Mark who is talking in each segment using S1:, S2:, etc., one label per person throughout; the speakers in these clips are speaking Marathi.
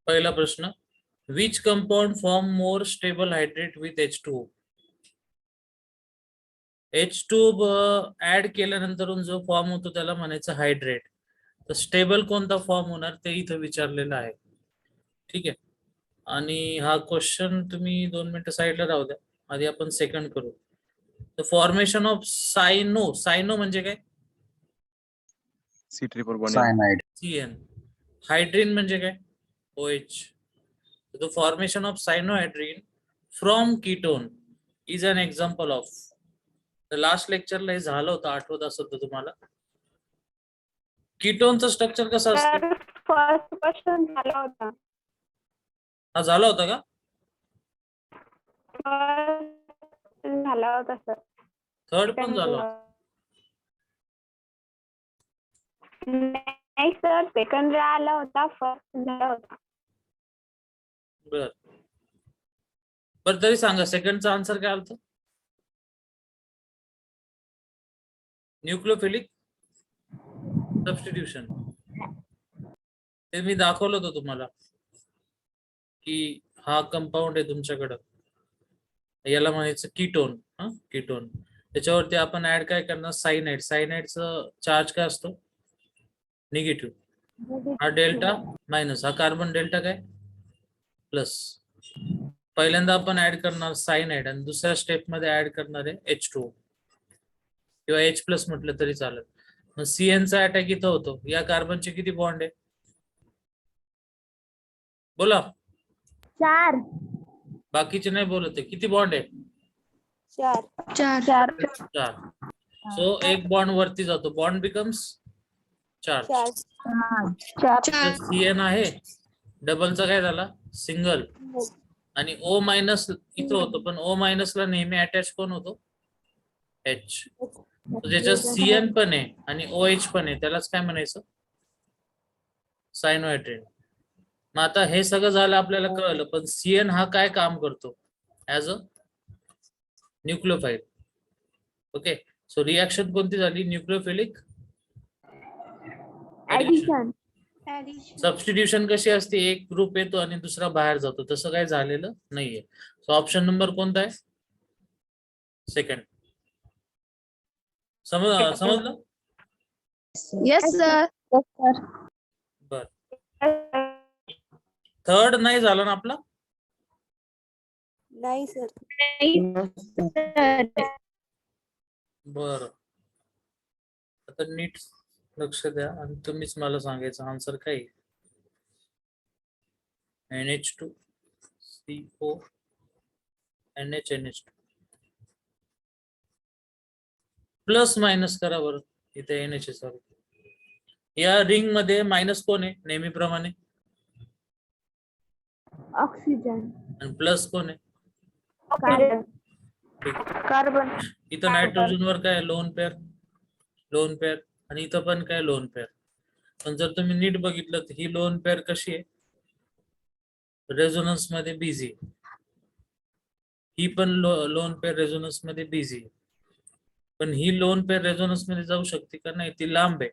S1: पहिला प्रश्न, which compound form more stable hydrate with H2O? H2O add केल्यानंतर जो फॉर्म होतो त्याला म्हणायचं हायड्रेट. तर स्टेबल कोणता फॉर्म होणार ते इथं विचारलेलं आहे. ठीक आहे. आणि हा क्वेश्चन तुम्ही 2 मिनिटं साईडला राहू द्या. आधी आपण सेकंड करू. द फॉर्मेशन ऑफ सायनो म्हणजे काय?
S2: सायनाइड.
S1: CN. हायड्रीन म्हणजे काय? OH. The formation of cyanohydrin from ketone is an example of. The last lecture ला हे झालं होतं, आठवत असेल तर तुम्हाला. कीटोनचं स्ट्रक्चर कसं असतं?
S3: फर्स्ट क्वेश्चन झाला होता.
S1: हा झाला होता का?
S3: झाला होता सर.
S1: थर्ड पण झाला होता.
S3: नाही सर, सेकंड आला होता, फर्स्ट झाला होता.
S1: बरं तरी सांगा सेकंडचा आन्सर काय आलता? Nucleophilic substitution. ते मी दाखवलं होतं तुम्हाला की हा कंपाऊंड आहे तुमच्याकडं, याला म्हणायचं कीटोन. कीटोन. त्याच्यावरती आपण ऍड काय करणार? सायनाइड. सायनाइडचं चार्ज काय असतो? निगेटिव्ह. हा डेल्टा मायनस, हा कार्बन डेल्टा काय प्लस. पहिल्यांदा आपण ऍड करणार सायनाइड आणि दुसऱ्या स्टेप मध्ये ऍड करणार आहे H2O किंवा H प्लस म्हटलं तरी चालेल. मग CN चा अटॅक इथं होतो. या कार्बनचे किती बॉन्ड आहे? बोला.
S3: 4.
S1: बाकीचे नाही बोलत आहे. किती बॉन्ड आहे?
S3: 4.
S1: 4. सो एक बॉन्ड वरती जातो. Bond becomes charge.
S3: 4.
S1: CN आहे, डबलचा काय झाला? सिंगल. आणि O मायनस इथं होतो, पण O मायनस ला नेहमी अटॅच कोण होतो? H. ज्याच्यात CN पण आहे आणि OH पण आहे त्यालाच काय म्हणायचं? सायनोहायड्रेट. मग आता हे सगळं झालं आपल्याला कळलं, पण CN हा काय काम करतो? As a nucleophile. Okay. So reaction कोणती झाली? Nucleophilic addition. सबस्टिट्यूशन कशी असते? एक ग्रुप येतो आणि दुसरा बाहेर जातो. तसं काय झालेलं नाहीये. सो ऑप्शन नंबर कोणता आहे? सेकंड. समजलं?
S3: Yes sir.
S1: बर. थर्ड नाही झाला ना आपला?
S3: नाही सर.
S1: बर. आता नीट लक्ष द्या आणि तुम्हीच मला सांगायचं आन्सर काय आहे. NH2CO NH प्लस मायनस करा बरं. इथे NH सॉरी. या रिंग मध्ये मायनस कोण आहे नेहमीप्रमाणे?
S3: ऑक्सिजन.
S1: आणि प्लस कोण आहे?
S3: कार्बन.
S1: इथं नायट्रोजन वर काय? Lone pair. आणि इथं पण काय? Lone pair. पण जर तुम्ही नीट बघितलं तर ही लोन पेअर कशी आहे? रेझोनन्स मध्ये बिझी. ही पण लोन पेअर रेझोनन्स मध्ये बिझी. पण ही लोन पेअर रेझोनन्स मध्ये जाऊ शकते का? नाही, ती लांब आहे.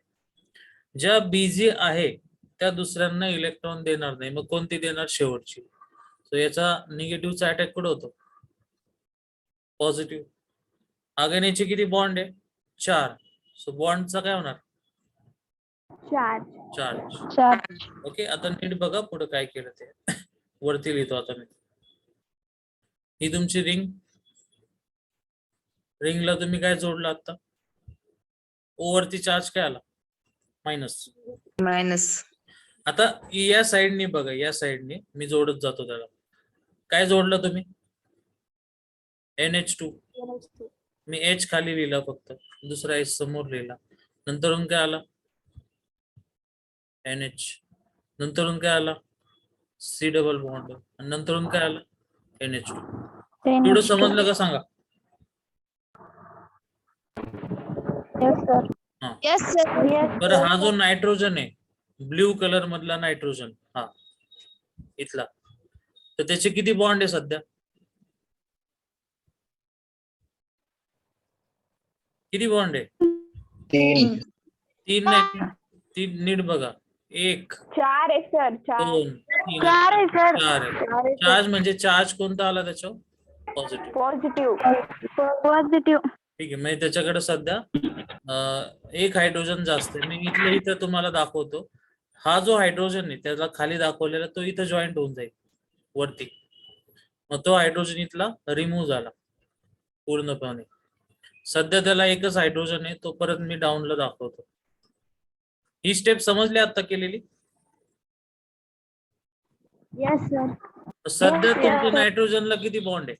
S1: ज्या बिझी आहे त्या दुसऱ्यांना इलेक्ट्रॉन देणार नाही. मग कोणती देणार? शेवटची. सो याचा निगेटिव्हचा अटॅक कुठे होतो? पॉझिटिव्ह. आगनेचे किती बॉन्ड आहे? 4. सो बॉन्डचा काय होणार? चार्ज. ओके. आता नीट बघा पुढे काय केलं ते. वरती लिहितो आता मी. ही तुमची रिंगला तुम्ही काय जोडलं आता? O वरती चार्ज काय आला? मायनस. आता या साइडने बघा, या साइडने मी जोडत जातो त्याला. काय जोडलं तुम्ही? NH2. मी H खाली लिहिला फक्त, दुसरा H समोर लिहिला. नंतरून काय आला? NH. नंतरून काय आला? C double bond. आणि नंतरून काय आलं? NH2. एवढं समजलं का सांगा?
S3: Yes sir.
S1: बरं, हा जो नायट्रोजन आहे, ब्ल्यू कलर मधला नायट्रोजन, हा इथला, तर त्याचे किती बॉन्ड आहे सध्या? किती बॉन्ड आहे?
S2: 3.
S1: 3 नाही. 3 नीट बघा. एक,
S3: चार आहे सर, चार.
S1: 2, 3,
S3: चार आहे सर.
S1: 4 आहे. चार्ज म्हणजे चार्ज कोणता आला त्याच्यावर? पॉझिटिव्ह.
S3: पॉझिटिव्ह.
S1: ठीक आहे, म्हणजे त्याच्याकडे सध्या एक हायड्रोजन जास्त आहे. मी इथं तुम्हाला दाखवतो. हा जो हायड्रोजन आहे त्याला खाली दाखवलेला तो इथं जॉईंट होऊन जाईल वरती. मग तो हायड्रोजन इथला रिमूव्ह झाला पूर्णपणे. सध्या त्याला एकच हायड्रोजन आहे, तो परत मी डाऊनला दाखवतो. ही स्टेप समजली आता केलेली?
S3: Yes sir.
S1: सध्या
S3: Yes,
S1: तुमच्या
S3: sir.
S1: नायट्रोजनला किती बॉन्ड आहे?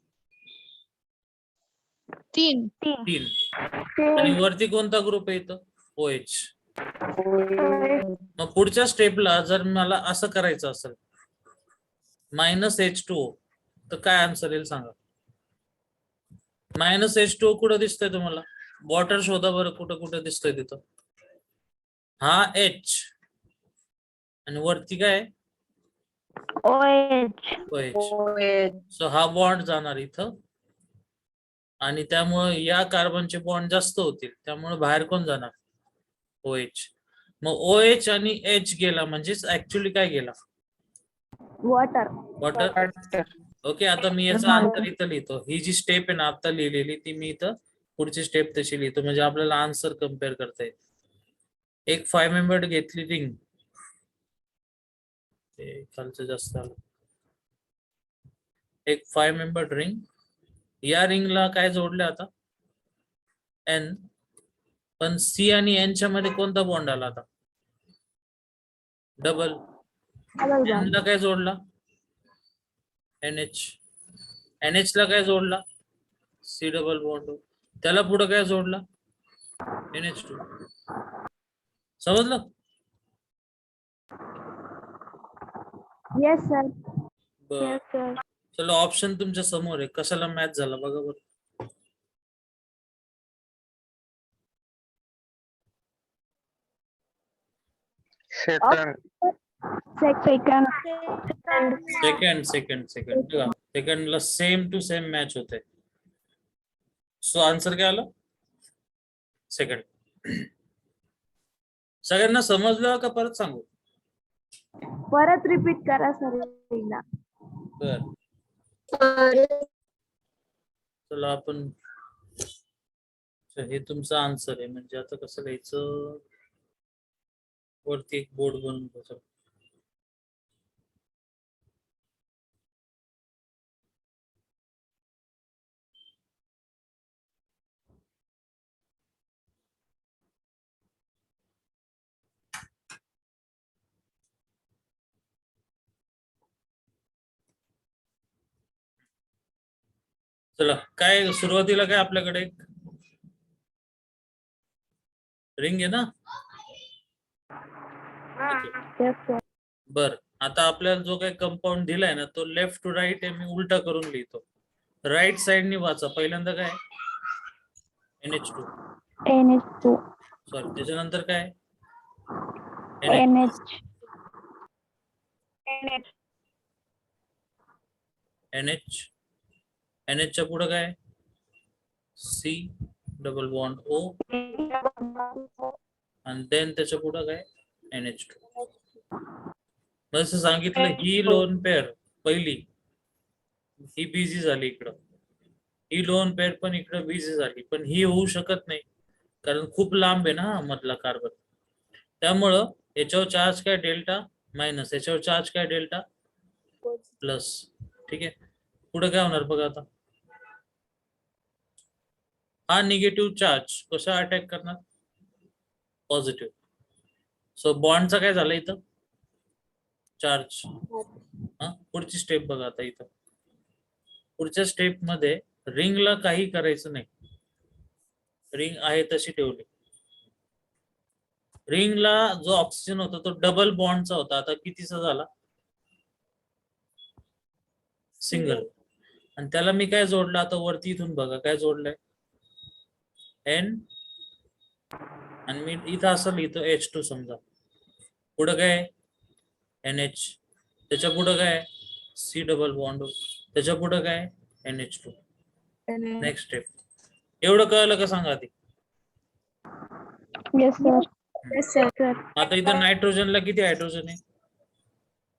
S3: 3.
S1: 3. आणि वरती कोणता ग्रुप आहे इथं? OH. मग पुढच्या स्टेपला जर मला असं करायचं असेल -H2O, तर काय आन्सर येईल सांगा? -H2O कुठं दिसतंय तुम्हाला? वॉटर शोधा बरं, कुठं कुठं दिसतंय तिथं. हा H आणि वरती काय? OH. सो हा बॉन्ड जाणार इथं आणि त्यामुळे या कार्बनचे बॉन्ड जास्त होतील, त्यामुळे बाहेर कोण जाणार? OH. मग OH आणि H गेला म्हणजेच ऍक्च्युली काय गेला?
S3: वॉटर.
S1: वॉटर. ओके, आता मी याचा आन्सर इथं लिहितो. ही जी स्टेप आहे ना आता लिहिलेली, ती मी इथं पुढची स्टेप तशी लिहितो, म्हणजे आपल्याला आन्सर कम्पेअर करता येईल. एक 5 मेंबर घेतली रिंग, ते खालचं जास्त आलं. एक 5 मेंबर रिंग, या रिंगला काय जोडले आता? N. पण C आणि N च्या मध्ये कोणता बॉन्ड आला आता? डबल. N ला काय जोडला? NH. NH ला काय जोडला? C double bond. त्याला पुढे काय जोडला? NH2. समजलं?
S3: Yes sir.
S1: बरं. चलो, ऑप्शन तुमच्या समोर आहे, कशाला मॅच झाला बघा बरं. सेकंड बघा, सेकंडला सेम टू सेम मॅच होते. सो आन्सर काय आलं? सेकंड. सगळ्यांना समजलं का परत सांगू?
S3: परत रिपीट करा सर एकदा.
S1: बर, चला आपण, हे तुमचं आन्सर आहे, म्हणजे आता कसं लिहायचं? वरती एक बोर्ड बनवून घ्यायचं. चला, काय सुरुवातीला काय आपल्याकडे एक रिंग आहे ना? बर, आता आपल्याला जो काही कंपाऊंड दिलाय ना, तो लेफ्ट टू राईट आहे, मी उलटा करून लिहितो. राईट साइडनी वाचा. पहिल्यांदा काय? NH2. सॉरी, त्याच्यानंतर काय? NH. NH च्या पुढे काय? C डबल बॉन्ड O, आणि देन त्याच्या पुढे काय? NH2. जसं सांगितलं, ही लोन पेअर पहिली, ही बिझी झाली इकडं, ही लोन पेअर पण इकडं बिझी झाली, पण ही होऊ शकत नाही कारण खूप लांब आहे ना हा मधला कार्बन. त्यामुळं याच्यावर चार्ज काय? डेल्टा मायनस, याच्यावर चार्ज काय? Delta plus. ठीक आहे, पुढे काय होणार बघा आता? हा निगेटिव्ह चार्ज कसा अटॅक करणार? पॉझिटिव्ह. सो बॉन्डचा काय झालं इथं? चार्ज. हा, पुढची स्टेप बघा आता. इथं पुढच्या स्टेप मध्ये रिंगला काही करायचं नाही, रिंग आहे तशी ठेवली. रिंगला जो ऑक्सिजन होता तो डबल बॉन्डचा होता, आता कितीचा झाला? सिंगल. आणि त्याला मी काय जोडलं आता वरती? इथून बघा काय जोडलंय? N. आणि मी इथं असं लिहितो H2 समजा. पुढं काय? NH. त्याच्या पुढं काय? C double bond. त्याच्या पुढं काय? NH2. Next step. एवढं कळलं का सांगा आधी?
S3: Yes sir. Yes sir.
S1: आता इथं नायट्रोजनला किती हायड्रोजन आहे?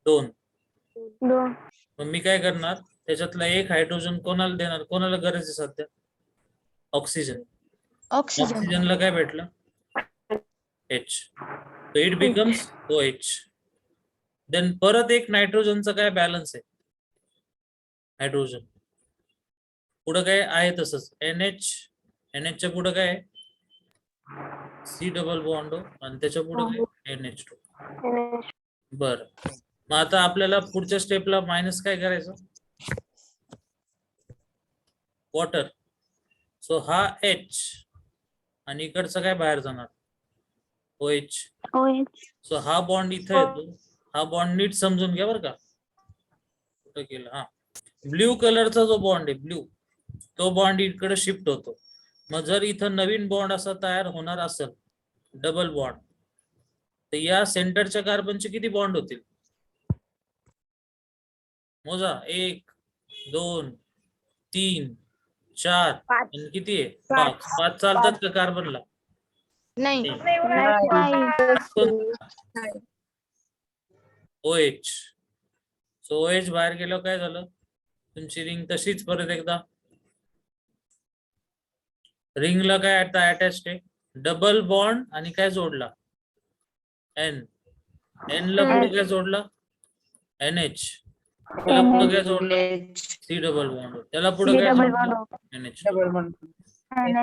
S1: 2.
S3: दोन.
S1: मग मी काय करणार, त्याच्यातला एक हायड्रोजन कोणाला देणार? कोणाला गरज आहे सध्या? ऑक्सिजन.
S2: ऑक्सिजन.
S1: ऑक्सिजनला काय भेटलं? H. So it becomes OH. Then परत एक नायट्रोजनचा काय बॅलन्स आहे? हायड्रोजन. पुढं काय आहे तसंच NH. NH च्या पुढं काय आहे? C डबल बॉन्ड आणि त्याच्या पुढं काय? NH2. बर, मग आता आपल्याला पुढच्या स्टेपला मायनस काय करायचं? वॉटर. सो हा H आणि इकडचं काय बाहेर जाणार? OH.
S3: OH.
S1: सो हा बॉन्ड इथे येतो. हा बॉन्ड नीट समजून घ्या बरं का. कुठं केलं? हा, ब्ल्यू कलरचा जो बॉन्ड आहे ब्ल्यू, तो बॉन्ड इकडे शिफ्ट होतो. मग जर इथं नवीन बॉन्ड असा तयार होणार असेल, डबल बॉन्ड, तर या सेंटरच्या कार्बनचे किती बॉन्ड होतील? मोजा. 1 2 3 4
S3: पाच.
S1: आणि किती आहे?
S3: पाच.
S1: 5 चालतात का कार्बनला?
S2: नाही.
S1: OH. सो OH बाहेर गेल्यावर काय झालं? तुमची रिंग तशीच परत एकदा. रिंगला काय अटॅच आहे? डबल बॉन्ड आणि काय जोडला? N. N ला पुढे काय जोडला? NH. त्याला पुढे काय जोडलं? C double bond. त्याला पुढे काय जोडलं? NH.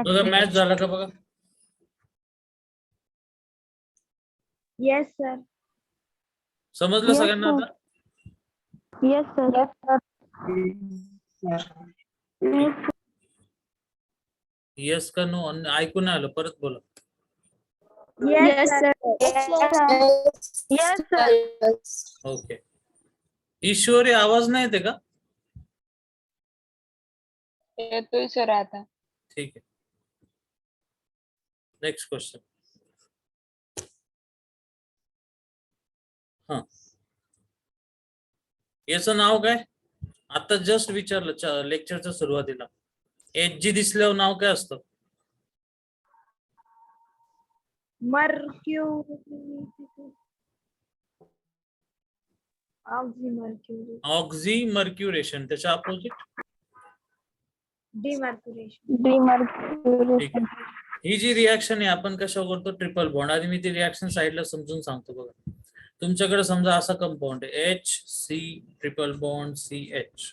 S1: बघा मॅच झाला का बघा.
S3: Yes sir.
S1: समजलं सगळ्यांना आता?
S3: Yes sir.
S1: येस का नो? ऐकून नाही आलं, परत बोला.
S3: Yes sir. Yes sir.
S1: Okay. Ishwari आवाज नाही येते का?
S4: येतोय सर आता.
S1: ठीक आहे. Next question. हा, याचं नाव काय? आता जस्ट विचारलं लेक्चरच्या सुरुवातीला. Hg दिसल्यावर नाव काय असतं? ऑक्झिमर्क्युरेशन. त्याच्या अपोजिट?
S3: डिमर्क्युरेशन.
S1: ही जी रिॲक्शन आहे आपण कशा करतो? Triple bond. आधी मी ती रिॲक्शन साईडला समजून सांगतो बघा. तुमच्याकडे समजा असा कंपाऊंड आहे HC ट्रिपल बॉन्ड CH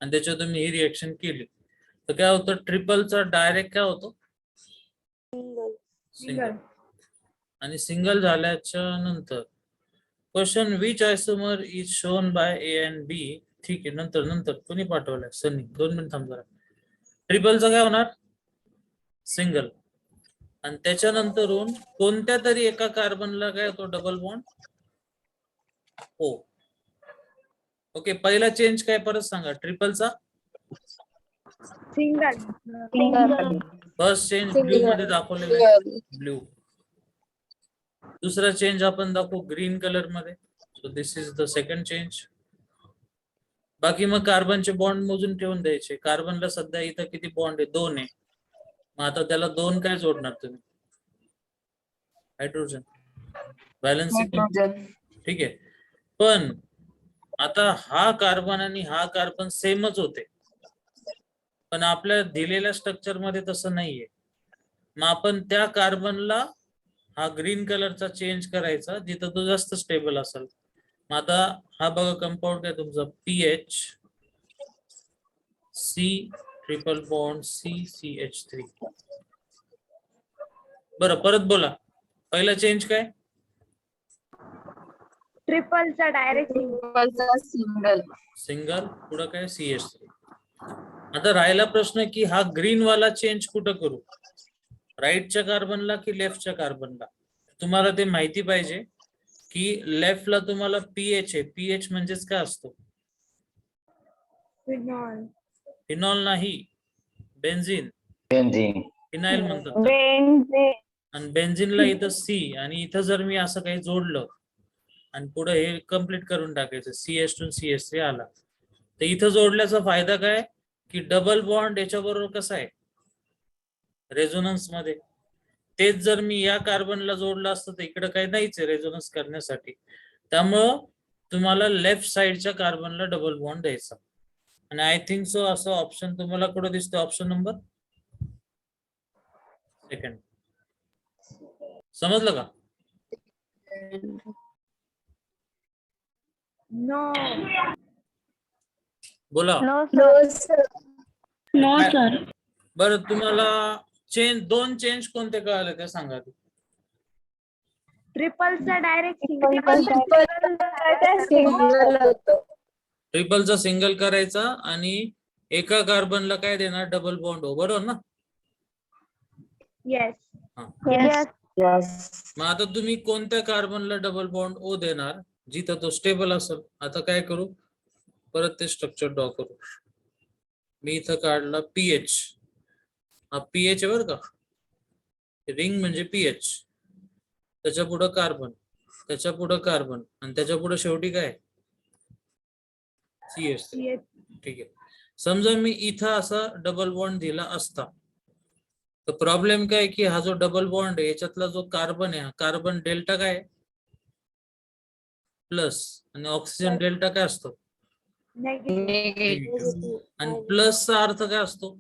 S1: आणि त्याच्यावर तुम्ही ही रिॲक्शन केली तर काय होतं? ट्रिपलचा डायरेक्ट काय होतो? सिंगल. आणि सिंगल झाल्याच्या नंतर question which isomer is shown by A and B. ठीक आहे, नंतर कोणी पाठवलंय? सनी. 2 मिनिट थांब जरा. ट्रिपलचा काय होणार? सिंगल. आणि त्याच्यानंतरून कोणत्या तरी एका कार्बनला काय होतो? Double bond. हो. ओके, पहिला चेंज काय परत सांगा? ट्रिपलचा
S3: सिंगल.
S1: फर्स्ट चेंज ब्ल्यू मध्ये दाखवलेला आहे, ब्ल्यू. दुसरा चेंज आपण दाखवू ग्रीन कलर मध्ये. So this is the second change. बाकी मग कार्बनचे बॉन्ड मोजून ठेवून द्यायचे. कार्बनला सध्या इथं किती बॉन्ड आहे? 2 आहे. मग आता त्याला 2 काय जोडणार तुम्ही? हायड्रोजन. बॅलन्सिंग. ठीक आहे, पण आता हा कार्बन आणि हा कार्बन सेमच होते, पण आपल्या दिलेल्या स्ट्रक्चर मध्ये तसं नाहीये. मग आपण त्या कार्बनला हा ग्रीन कलरचा चेंज करायचा जिथं तो जास्त स्टेबल असेल. मग आता हा बघा कंपाऊंड काय तुमचा? PH C triple bond CCH3. बरं, परत बोला. पहिला चेंज काय?
S3: ट्रिपलचा डायरेक्ट
S4: सिंगल.
S1: सिंगल. पुढं काय? CH3. आता राहिला प्रश्न की हा ग्रीन वाला चेंज कुठं करू? राईटच्या कार्बनला की लेफ्टच्या कार्बनला? तुम्हाला ते माहिती पाहिजे की लेफ्टला तुम्हाला PH आहे. PH म्हणजेच काय असतो?
S3: फिनॉल.
S1: फिनॉल नाही, बेन्झिन. फिनाइल म्हणतात. आणि बेन्झिनला इथं C आणि इथं जर मी असं काही जोडलं आणि पुढे हे कम्प्लीट करून टाकायचं, CH2 CH3 आला, तर इथं जोडल्याचा फायदा काय की डबल बॉन्ड याच्या बरोबर कसा आहे? रेझोनन्स मध्ये. तेच जर मी या कार्बनला जोडलं असतं तर इकडे काही नाहीच आहे रेझोनन्स करण्यासाठी. त्यामुळं तुम्हाला लेफ्ट साइडच्या कार्बनला डबल बॉन्ड द्यायचा. आणि आय थिंक सो असं ऑप्शन तुम्हाला कुठे दिसतो, ऑप्शन नंबर सेकंड. समजलं का?
S3: नो
S1: बोला.
S3: नो
S1: काय-
S3: सर.
S1: बरं, तुम्हाला दोन चेंज कोणते कळाले ते सांगा.
S3: ट्रिपलचा डायरेक्ट
S1: ट्रिपलचा सिंगल करायचा आणि एका कार्बनला काय देणार, डबल बॉन्ड हो, बरोबर ना?
S3: येस
S1: हा.
S3: येस
S1: मग आता तुम्ही कोणत्या कार्बनला डबल बॉन्ड ओ देणार, जिथं तो स्टेबल असेल. आता काय करू, परत ते स्ट्रक्चर ड्रॉ करू. मी इथं काढला पीएच. हा पीएच आहे बरं का, रिंग म्हणजे पीएच. त्याच्या पुढं कार्बन, त्याच्या पुढं कार्बन आणि त्याच्या पुढं शेवटी काय, सीएच. ठीक आहे. समजा मी इथं असा डबल बॉन्ड दिला असता तर प्रॉब्लेम काय की हा जो डबल बॉन्ड आहे याच्यातला जो कार्बन आहे, हा कार्बन डेल्टा काय प्लस आणि ऑक्सिजन डेल्टा काय असतो
S3: नेगेटिव्ह
S1: आणि प्लसचा अर्थ काय असतो.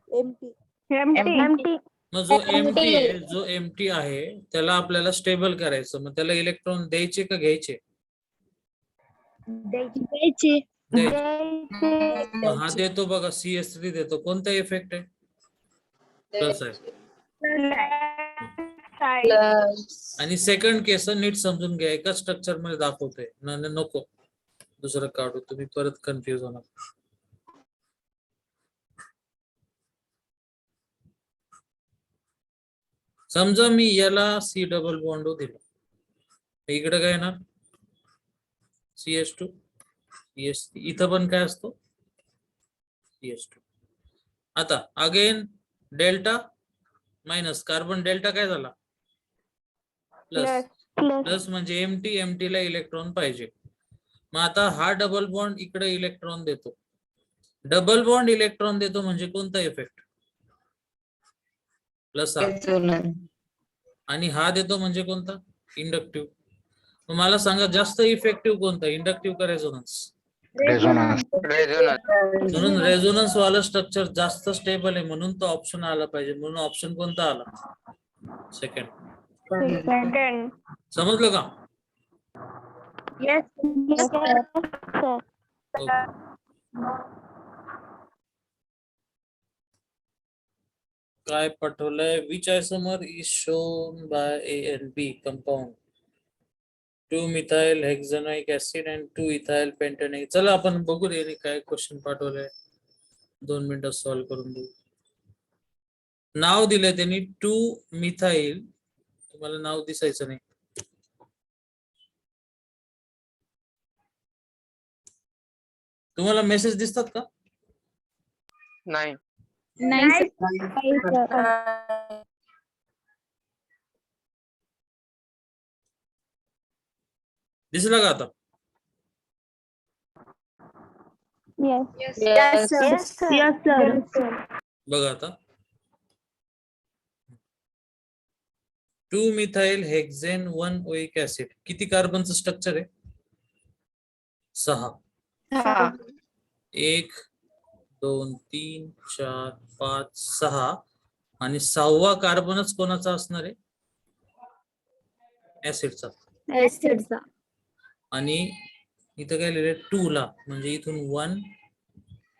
S3: एम्प्टी
S1: मग जो एमटी आहे, जो एमटी आहे त्याला आपल्याला स्टेबल करायचं. मग त्याला इलेक्ट्रॉन द्यायचे का घ्यायचे?
S3: द्यायची
S1: द्यायचे. मग हा देतो बघा, CS3 देतो. कोणता इफेक्ट आहे? प्लस आहे. आणि सेकंड केस नीट समजून घ्या, एका स्ट्रक्चर मध्ये दाखवतोय. नको दुसरं काढू, तुम्ही परत कन्फ्युज होणार. समजा मी याला सी डबल बॉन्ड दिला, इकडे काय येणार CH2 CH3. इथं पण काय असतो CH2. आता again delta minus carbon delta काय झाला प्लस. प्लस म्हणजे एमटी ला इलेक्ट्रॉन पाहिजे. मग आता हा डबल बॉन्ड इकडे इलेक्ट्रॉन देतो. डबल बॉन्ड इलेक्ट्रॉन देतो म्हणजे कोणता इफेक्ट? प्लस. आणि हा देतो म्हणजे कोणता? इंडक्टिव्ह. मग मला सांगा जास्त इफेक्टिव्ह कोणता, इंडक्टिव्ह का रेझोनन्स? म्हणून रेझोनन्स वाला स्ट्रक्चर जास्त स्टेबल आहे, म्हणून तो ऑप्शन आला पाहिजे. म्हणून ऑप्शन कोणता आला? सेकंड. समजलं का?
S3: Yes
S1: Okay. काय पाठवलंय? Which isomer is shown by A and B compound 2-methyl hexanoic acid and 2-ethyl pentanoic. चला आपण बघू दे काय क्वेश्चन पाठवलंय, 2 मिनिटात सॉल्व्ह करून देऊ. नाव दिलंय त्यांनी 2-methyl. तुम्हाला नाव दिसायचं नाही. तुम्हाला मेसेज दिसतात का?
S4: नाही.
S1: दिसला का आता?
S3: येस सर
S1: बघा आता 2-methyl hexane 1-oic acid. किती कार्बनचं स्ट्रक्चर आहे? 6. 1 2 3 4 5 6 आणि 6वा कार्बनच कोणाचा असणार आहे? ऍसिडचा. आणि इथं काय लिहिलंय 2 ला, म्हणजे इथून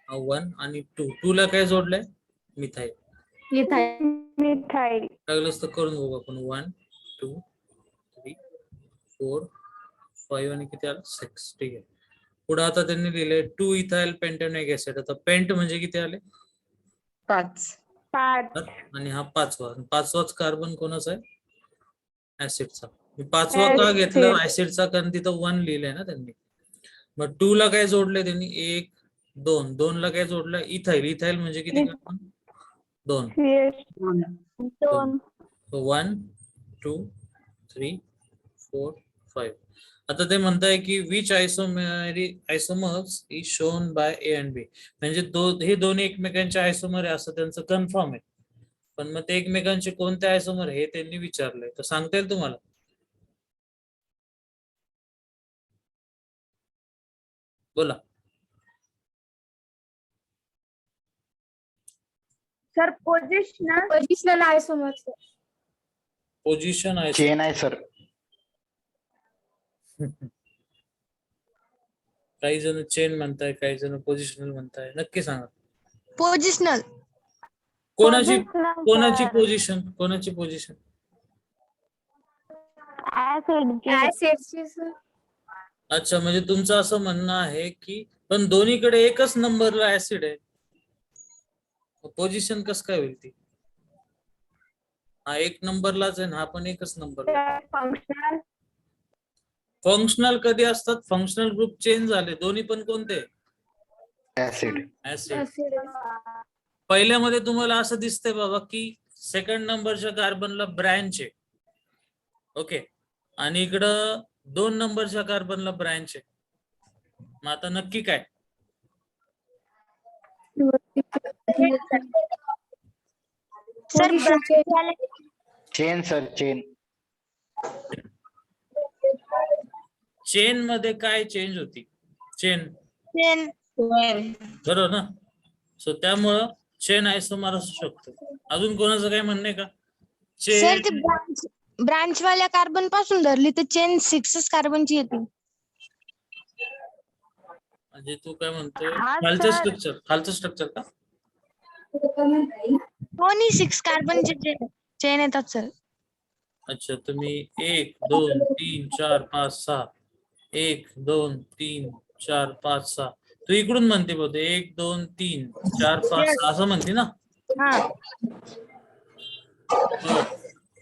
S1: 1 आणि 2 ला काय जोडलंय? मिथाईल. लागलं असतं करून बघू आपण. 1 2 3 4 5 आणि किती आलं? 6. ठीक आहे. पुढे आता त्यांनी लिहिलंय 2-ethyl pentanoic acid. आता पेंट म्हणजे किती आले?
S4: 5.
S1: आणि हा 5वाच कार्बन कोणाचा आहे? ऍसिडचा. 5वा का घेतलं ऍसिडचा? कारण तिथं 1 लिहिलंय ना त्यांनी. मग 2 ला काय जोडलंय त्यांनी? 1 2 ला काय जोडलंय? इथाईल म्हणजे किती कार्बन? 2. 1 2 3 4 5. आता ते म्हणताय की which आयसोमर्स is shown by A and B. म्हणजे हे दोन्ही एकमेकांचे आयसोमर आहे असं त्यांचं कन्फर्म आहे. पण मग ते एकमेकांचे कोणते आयसोमर हे त्यांनी विचारलंय, तर सांगता येईल तुम्हाला? बोला.
S3: Sir positional isomer.
S1: पोझिशन आहे
S5: चेन आहे सर.
S1: काही जण चेन म्हणताय, काही जण पोझिशनल म्हणताय. नक्की सांगा
S2: पोझिशनल.
S1: कोणाची
S3: Positional,
S1: कोणाची
S3: sir.
S1: पोझिशन, कोणाची पोझिशन?
S3: ऍसिडची सर.
S1: अच्छा, म्हणजे तुमचं असं म्हणणं आहे की पण दोन्हीकडे एकच नंबरला ऍसिड आहे, पोझिशन कसं काय होईल ती? हा एक नंबरलाच आहे ना, हा पण एकच नंबरला.
S3: फंक्शनल.
S1: फंक्शनल कधी असतात? फंक्शनल ग्रुप चेंज झाले, दोन्ही पण कोणते?
S5: ऍसिड.
S1: ऍसिड. पहिल्यामध्ये तुम्हाला असं दिसतंय बाबा की सेकंड नंबरच्या कार्बनला ब्रँच आहे, ओके, आणि इकडं 2 नंबरच्या कार्बनला ब्रँच आहे. मग आता नक्की काय?
S2: Sir
S5: chain sir, chain.
S1: Chain मध्ये काय चेंज होती? Chain,
S2: chain.
S1: बरोबर ना? सो त्यामुळं चेन आयसोमर असू शकतो. अजून कोणाचं काय म्हणणं आहे का?
S2: सर ते
S1: चेन
S2: ब्रांच वाल्या कार्बन पासून धरली तर चेन 6 कार्बनची येते.
S1: म्हणजे तू काय म्हणतोय?
S3: हा,
S1: खालचं
S3: सर.
S1: स्ट्रक्चर, खालचं स्ट्रक्चर का?
S2: दोन्ही 6 कार्बनचे चेन येतात सर.
S1: अच्छा, तुम्ही 1 2 3 4 5 6 1 2 3 4 5 6 तू इकडून म्हणते बोलते 1 2 3 4 5 6 असं म्हणते ना?
S2: हा.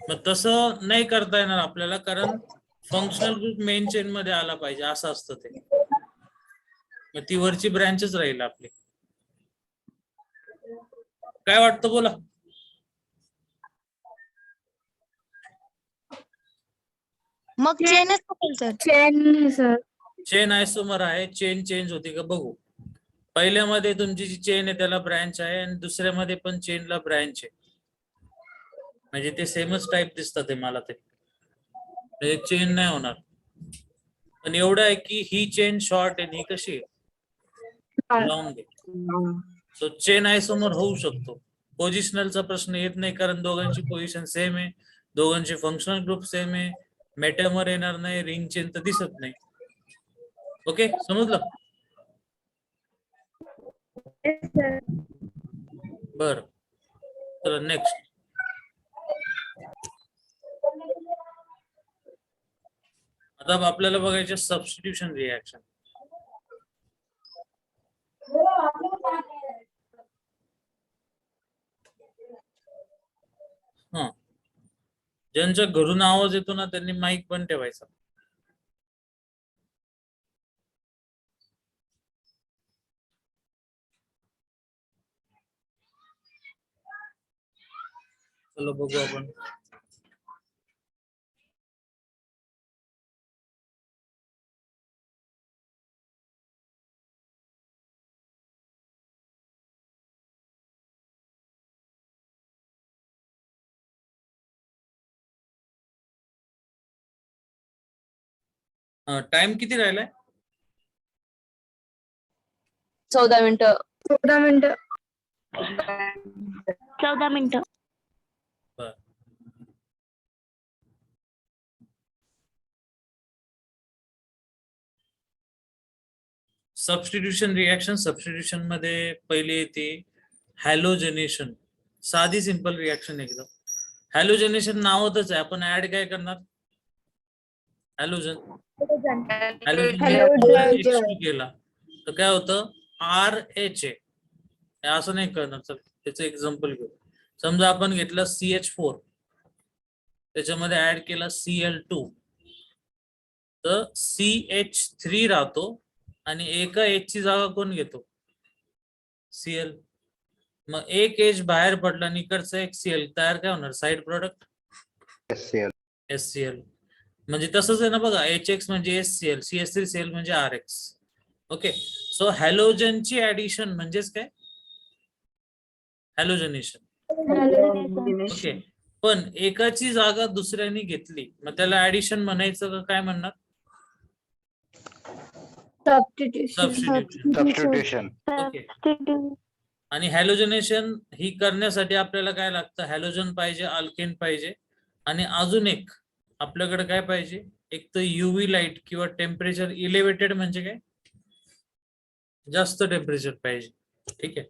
S1: मग तसं नाही करता येणार आपल्याला, कारण फंक्शनल ग्रुप मेन चेन मध्ये आला पाहिजे, असं असतं ते. मग ती वरची ब्रँचच राहील आपली. काय वाटतं बोला?
S2: मग चेनच असेल सर.
S3: Chain sir.
S1: चेन आयसोमर आहे, चेन चेंज होती का बघू. पहिल्यामध्ये तुमची जी चेन आहे त्याला ब्रँच आहे, आणि दुसऱ्यामध्ये पण चेनला ब्रँच आहे, म्हणजे ते सेमच टाईप दिसतात ते मला. ते चेन नाही होणार. पण एवढं आहे की ही चेन शॉर्ट आहे, ही कशी आहे? लॉंग आहे. सो चेन आयसोमर होऊ शकतो. पोझिशनलचा प्रश्न येत नाही, कारण दोघांची पोझिशन सेम आहे, दोघांचे फंक्शनल ग्रुप सेम आहे, मेटामर येणार नाही, रिंग चेन तर दिसत नाही. ओके, समजलं? बर, चला नेक्स्ट. आता आपल्याला बघायचे सबस्टिट्यूशन रिएक्शन. हा, ज्यांच्या घरून आवाज येतो ना त्यांनी माईक पण ठेवायचा. चलो बघू आपण. टाइम किती राहिलाय?
S4: 14 मिनिटं.
S3: 14 मिनिटं. 14 मिनिटं.
S1: बर, सबस्टिट्यूशन रिएक्शन. सबस्टिट्यूशन मध्ये पहिले येते हॅलोजनेशन. साधी सिंपल रिएक्शन एकदम. हॅलोजनेशन नावातच आहे, आपण ऍड काय करणार? हॅलोजन. हॅलोजन केला तर काय होतं? RH आहे, असं नाही करणार. चल त्याचं एक्झाम्पल घेऊ. समजा आपण घेतलं CH4, त्याच्यामध्ये ऍड केला Cl2, तर CH3 राहतो, आणि एका H ची जागा कोण घेतो? Cl. मग एक H बाहेर पडला आणि इकडचा एक Cl तयार काय होणार? Side product SCl. म्हणजे तसंच आहे ना बघा, HX म्हणजे SCl, CH3Cl म्हणजे RX. ओके, सो हॅलोजनची ऍडिशन म्हणजेच काय? हॅलोजनेशन. ओके, पण एकाची जागा दुसऱ्याने घेतली मग त्याला ऍडिशन म्हणायचं का काय म्हणणार?
S3: सबस्टिट्यूशन.
S1: सबस्टिट्यूशन.
S2: Substitution.
S1: ओके. आणि हॅलोजनेशन ही करण्यासाठी आपल्याला काय लागतं? हॅलोजन पाहिजे, अल्केन पाहिजे, आणि अजून एक आपल्याकडे काय पाहिजे? एक तर युव्ही लाईट किंवा टेम्परेचर इलेव्हेटेड, म्हणजे काय? जास्त टेम्परेचर पाहिजे. ठीक आहे.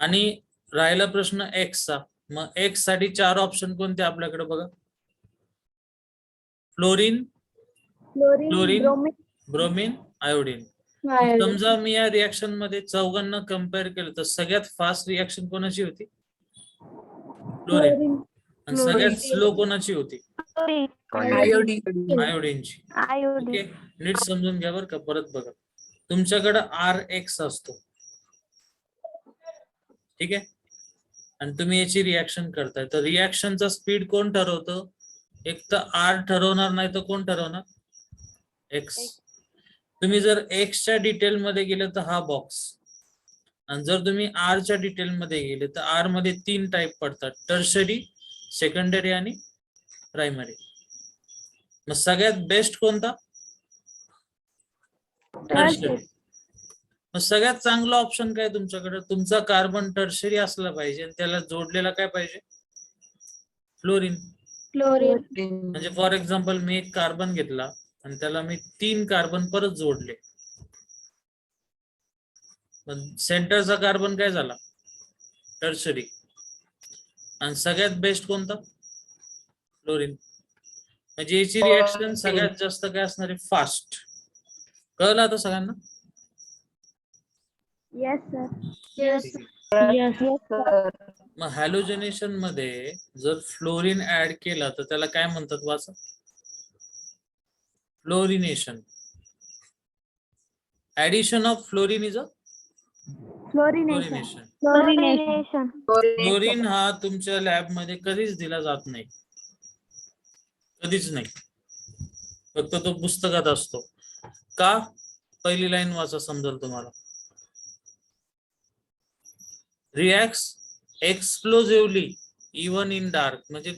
S1: आणि राहिला प्रश्न एक्सचा. मग एक्स साठी 4 ऑप्शन कोणते आपल्याकडे बघा? Fluorine, bromine, iodine. समजा मी या रिएक्शन मध्ये चौघांना कम्पेअर केलं तर सगळ्यात फास्ट रिएक्शन कोणाची होती? फ्लोरीन. आणि सगळ्यात स्लो कोणाची होती? आयोडीनची. ओके, नीट समजून घ्या बरं का, परत बघा. तुमच्याकडे RX असतो, ठीक आहे, आणि तुम्ही याची रिएक्शन करताय, तर रिएक्शनचा स्पीड कोण ठरवतं? एक तर R ठरवणार, नाही तर कोण ठरवणार? X. तुम्ही जर X च्या डिटेल मध्ये गेले तर हा बॉक्स, आणि जर तुम्ही R च्या डिटेल मध्ये गेले तर R मध्ये 3 टाईप पडतात: टर्शरी, सेकंडरी आणि प्रायमरी. मग सगळ्यात बेस्ट कोणता? टर्शरी. मग सगळ्यात चांगला ऑप्शन काय तुमच्याकडे? तुमचा कार्बन टर्शरी असला पाहिजे आणि त्याला जोडलेला काय पाहिजे? फ्लोरीन. म्हणजे फॉर एक्झाम्पल मी एक कार्बन घेतला आणि त्याला मी 3 कार्बन परत जोडले, सेंटरचा कार्बन काय झाला? टर्शरी. आणि सगळ्यात बेस्ट कोणता? फ्लोरीन. म्हणजे याची रिएक्शन सगळ्यात जास्त काय असणार आहे? फास्ट. कळलं आता सगळ्यांना? मग हॅलोजनेशन मध्ये जर फ्लोरीन ऍड केला तर त्याला काय म्हणतात? वाचा. Fluorination. Addition of fluorine is a fluorination. Fluorine हा तुमच्या लॅब मध्ये कधीच दिला जात नाही, कधीच नाही, फक्त तो पुस्तकात असतो. का? पहिली लाईन वाचा, समजेल तुम्हाला. Reacts explosively even in dark. म्हणजे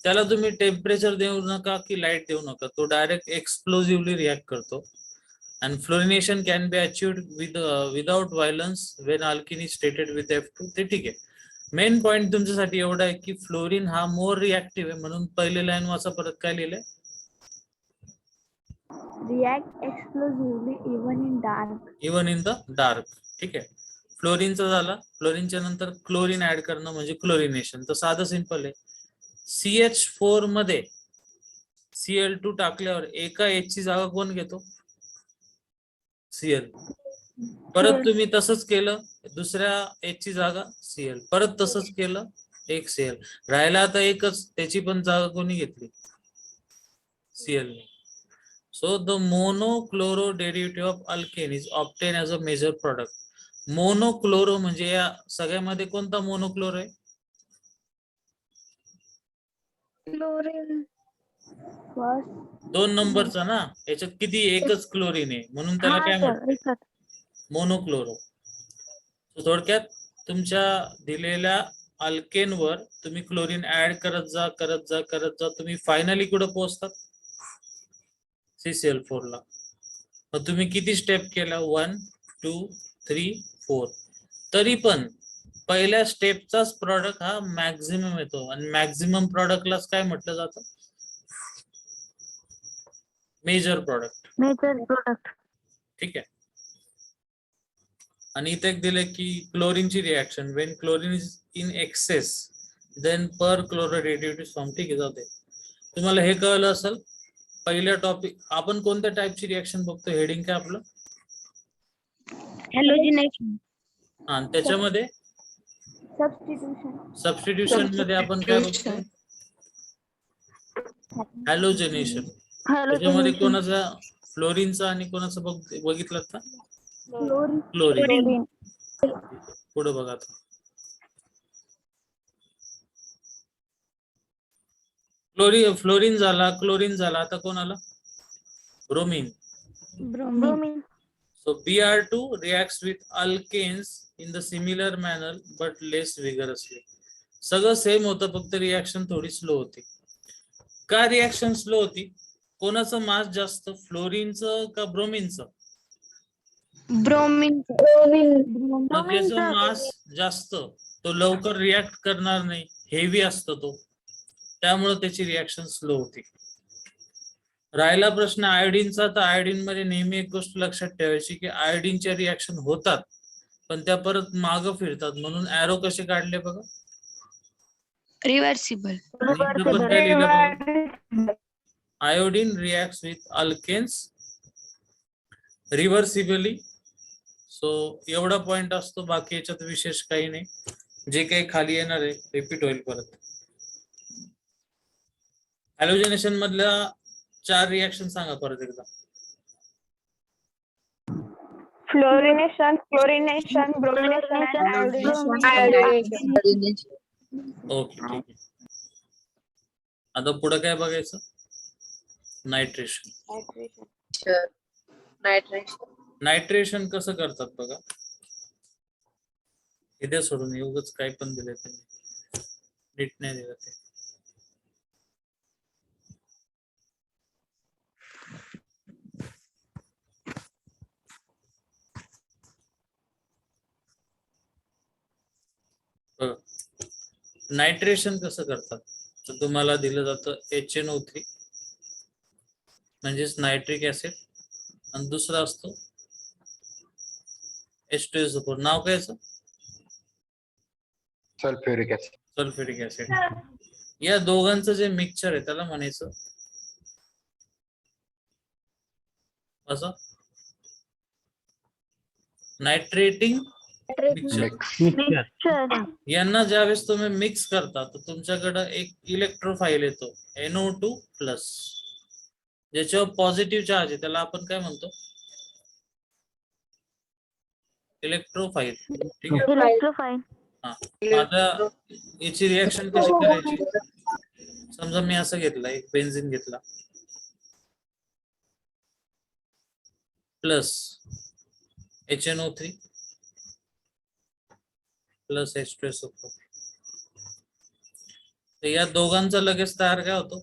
S1: त्याला तुम्ही टेम्परेचर देऊ नका की लाईट देऊ नका, तो डायरेक्ट एक्सप्लोसिव्हली रिॲक्ट करतो. And fluorination can be achieved without violence when alkene is stated with F2. ते ठीक आहे. मेन पॉइंट तुमच्यासाठी एवढा आहे की फ्लोरीन हा मोर रिएक्टिव्ह आहे, म्हणून पहिले लाईन वाचा. परत काय लिहिलंय?
S3: React explosively even in the
S1: dark. ठीक आहे. फ्लोरीनचा झाला. फ्लोरीनच्या नंतर क्लोरीन ऍड करणं म्हणजे क्लोरिनेशन. तर साधं सिंपल आहे. CH4 मध्ये Cl2 टाकल्यावर एका H ची जागा कोण घेतो? Cl. परत तुम्ही तसंच केलं, दुसऱ्या H ची जागा Cl. परत तसंच केलं, एक Cl राहिला. आता एकच, त्याची पण जागा कोणी घेतली? Cl ने. So the monochloro derivative of alkane is obtain as a major product. Monochloro म्हणजे या सगळ्यामध्ये कोणता मोनोक्लोरो आहे?
S3: फर्स्ट
S1: 2 नंबरचा ना. याच्यात किती? एकच क्लोरीन आहे, म्हणून त्याला काय म्हणतात? मोनोक्लोरो. थोडक्यात तुमच्या दिलेल्या अल्केन वर तुम्ही क्लोरीन ऍड करत जा, तुम्ही फायनली कुठे पोहोचतात? CCl4 ला. मग तुम्ही किती स्टेप केला? 1 2 3 4. तरी पण पहिल्या स्टेपचाच प्रॉडक्ट हा मॅक्झिमम येतो, आणि मॅक्झिमम प्रॉडक्टलाच काय म्हटलं जातं? Major product. ठीक आहे. आणि इथे एक दिले की क्लोरीनची reaction when chlorine is in excess then perchloro derivative form. ठीक आहे, जाते. तुम्हाला हे कळलं असेल. पहिल्या टॉपिक आपण कोणत्या टाईपची रिएक्शन बघतो? हेडिंग काय आपलं?
S2: हॅलोजिनेशन.
S1: आणि त्याच्यामध्ये सबस्टिट्यूशन मध्ये आपण काय बघतो? हॅलोजनेशन. त्याच्यामध्ये कोणाचा? फ्लोरीनचा. आणि कोणाचा बघितलं का? क्लोरीन. पुढे बघा आता. फ्लोरीन झाला, क्लोरीन झाला. आता कोण आला? Bromine. So Br2 reacts with alkanes in the similar manner but less vigorously. सगळं सेम होतं, फक्त रिॲक्शन थोडी स्लो होती. का रिॲक्शन स्लो होती? कोणाचं मास जास्त, फ्लोरीनचं का ब्रोमीनचं?
S2: ब्रोमीन
S1: मग ज्याचं मास जास्त तो लवकर रिॲक्ट करणार नाही, हेवी असतो तो, त्यामुळे त्याची रिॲक्शन स्लो होती. राहिला प्रश्न आयोडीनचा, तर आयोडीन मध्ये नेहमी एक गोष्ट लक्षात ठेवायची की आयोडीनच्या रिॲक्शन होतात पण त्या परत मागं फिरतात, म्हणून ॲरो कसे काढले बघा.
S2: रिव्हर्सिबल.
S1: इथं पण काय लिहिलं बघा, iodine reacts with alkanes reversibly. So एवढा पॉइंट असतो, बाकी याच्यात विशेष काही नाही. जे काही खाली येणार आहे रिपीट होईल परत. हॅलोजनेशन मधल्या 4 रिॲक्शन सांगा परत एकदा.
S3: Fluorination, chlorination, bromination and iodination.
S1: Okay, ठीक आहे. आता पुढे काय बघायचं? नायट्रेशन. नायट्रेशन कसं करतात बघा. इथे सोडून उगाच काय पण दिले त्यांनी, नीट नाही दिलं ते. नायट्रेशन कसं करतात, तर तुम्हाला दिलं जातं HNO3 म्हणजेच नायट्रिक ऍसिड, आणि दुसरा असतो H2SO4. नाव काय याचं?
S5: Sulphuric acid.
S1: Sulphuric acid. या दोघांचं जे मिक्सचर आहे त्याला म्हणायचं असं नायट्रेटिंग मिक्सचर. यांना ज्यावेळेस तुम्ही मिक्स करता तर तुमच्याकडे एक इलेक्ट्रोफाईल येतो NO2+, ज्याच्यावर पॉझिटिव्ह चार्ज आहे, त्याला आपण काय म्हणतो? इलेक्ट्रोफाईल. ठीक आहे. आता याची रिॲक्शन कशी करायची? समजा मी असं घेतलं, एक बेन्झीन घेतला प्लस HNO3 प्लस H2SO4. तर या दोघांचा लगेच तयार काय होतो?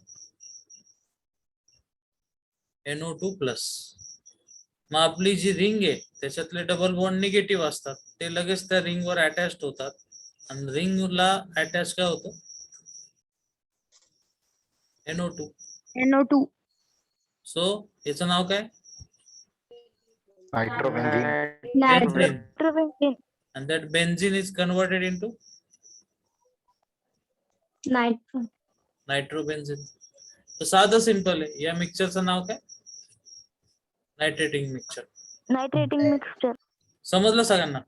S1: NO2+. मग आपली जी रिंग आहे त्याच्यातले डबल बॉन्ड निगेटिव्ह असतात, ते लगेच त्या रिंग वर अटॅच्ड होतात, आणि रिंगला अटॅच काय होतं? NO2. सो याचं नाव काय?
S5: नायट्रोबेन्झीन.
S1: Benzene. And that benzene is converted into नायट्रोबेन्झीन. तर साधं सिंपल आहे. या मिक्सचरचं नाव काय? नायट्रेटिंग मिक्सचर. समजलं सगळ्यांना?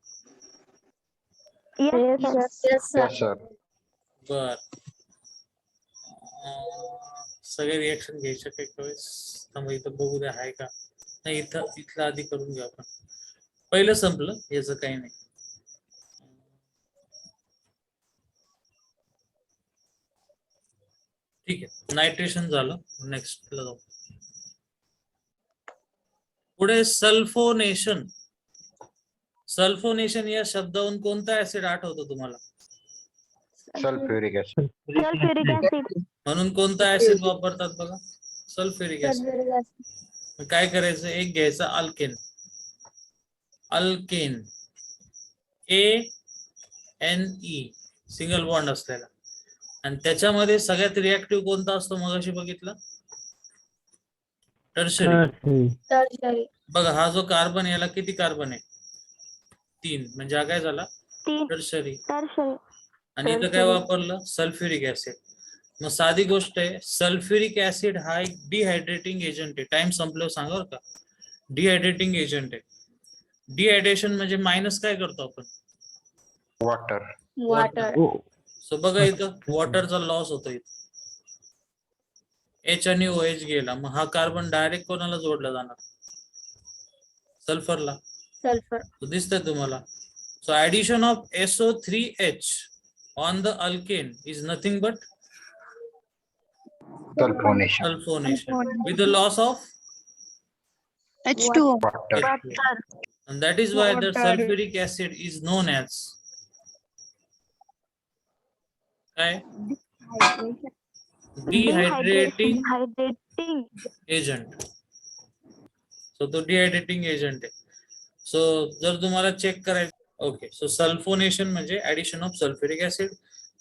S5: Yes, sir.
S1: बर. सगळे रिएक्शन घ्यायचे काही वेळेस. थांबा इथं बघू द्या आहे का नाही. इथलं आधी करून घेऊ आपण. पहिलं संपलं, याचं काही नाही. ठीक आहे, नायट्रेशन झालं. नेक्स्ट ला जाऊ. पुढे सल्फोनेशन. सल्फोनेशन या शब्दावरून कोणता ऍसिड आठवतो तुम्हाला?
S5: Sulphuric acid.
S1: म्हणून कोणता ऍसिड वापरतात बघा? Sulphuric acid. काय करायचं? एक घ्यायचं अल्केन. ANE सिंगल बॉन्ड असलेला, आणि त्याच्यामध्ये सगळ्यात रिॲक्टिव्ह कोणता असतो? मगाशी बघितलं, टर्शरी. बघा हा जो कार्बन, याला किती कार्बन आहे? 3. म्हणजे हा काय झाला? टर्शरी. आणि इथं काय वापरलं? Sulphuric acid. मग साधी गोष्ट आहे, सल्फ्युरिक ऍसिड हा एक डिहायड्रेटिंग एजंट आहे. टाइम संपल्यावर सांगा बरं का. डिहायड्रेटिंग एजंट आहे. डिहायड्रेशन म्हणजे मायनस काय करतो आपण?
S5: वॉटर.
S1: सो बघा इथं वॉटरचा लॉस होतो. इथं H आणि OH गेला, मग हा कार्बन डायरेक्ट कोणाला जोडला जाणार? सल्फरला. दिसतंय तुम्हाला? So addition of SO3H on the alkane is nothing but
S5: sulphonation.
S1: sulfonation with the loss of
S2: H2O.
S5: Water.
S1: And that is why the
S3: Water.
S1: sulfuric acid is known as काय? Dehydrating agent. So तो डिहायड्रेटिंग एजंट आहे. सो जर तुम्हाला चेक करायचं, ओके, सो सल्फोनेशन म्हणजे ऍडिशन ऑफ सल्फ्युरिक ऍसिड.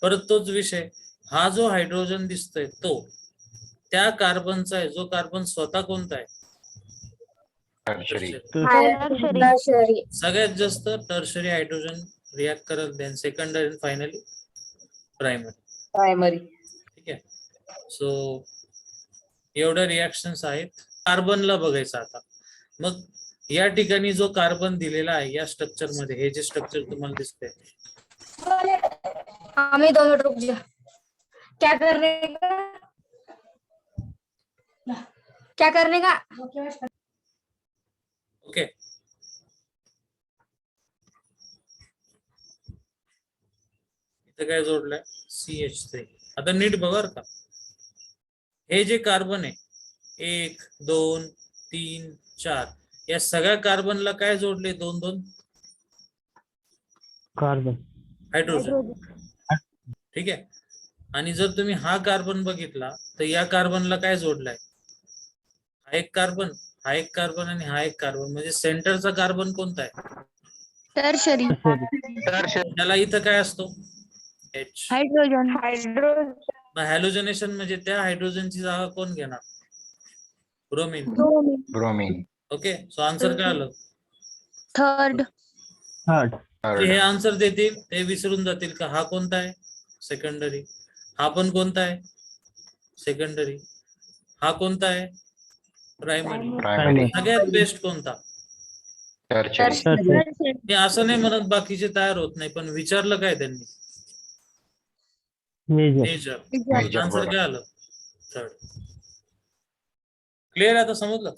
S1: परत तोच विषय, हा जो हायड्रोजन दिसतोय तो त्या कार्बनचा आहे, जो कार्बन स्वतः कोणता आहे?
S5: Tertiary.
S4: Tertiary.
S1: सगळ्यात जास्त टर्शरी हायड्रोजन रिॲक्ट करत, देन सेकंडरी आणि फायनली प्रायमरी.
S4: Primary.
S1: ठीक आहे. सो एवढ्या रिॲक्शन्स आहेत. कार्बनला बघायचं आता. मग या ठिकाणी जो कार्बन दिलेला आहे या स्ट्रक्चर मध्ये, हे जे स्ट्रक्चर तुम्हाला दिसतंय,
S4: हमें 2 मिनट रुक जा. क्या करने का
S1: ओके. इथं काय जोडलंय? CH3. आता नीट बघा बरं का, हे जे कार्बन आहे 1 2 3 4, या सगळ्या कार्बनला काय जोडले? 2-2
S6: कार्बन.
S1: हायड्रोजन. ठीक आहे. आणि जर तुम्ही हा कार्बन बघितला तर या कार्बनला काय जोडलाय? हा एक कार्बन, हा एक कार्बन आणि हा एक कार्बन, म्हणजे सेंटरचा कार्बन कोणता आहे?
S2: टर्शरी.
S1: त्याला इथं काय असतो? H.
S2: हायड्रोजन.
S3: हायड्रोजन.
S1: हॅलोजनेशन म्हणजे त्या हायड्रोजनची जागा कोण घेणार? Bromine.
S5: Bromine.
S1: Okay, so answer काय आलं?
S2: थर्ड.
S6: थर्ड.
S1: जे हे आन्सर देतील ते विसरून जातील का हा कोणता आहे? सेकंडरी. हा पण कोणता आहे? सेकंडरी. हा कोणता आहे? प्रायमरी.
S5: Primary.
S1: सगळ्यात बेस्ट कोणता?
S5: Tertiary.
S6: टर्शरी.
S1: मी असं नाही म्हणत बाकीचे तयार होत नाही, पण विचारलं काय त्यांनी?
S6: Major.
S1: Major.
S5: Major
S1: answer
S5: product.
S1: काय आलं? थर्ड. क्लिअर आता समजलं?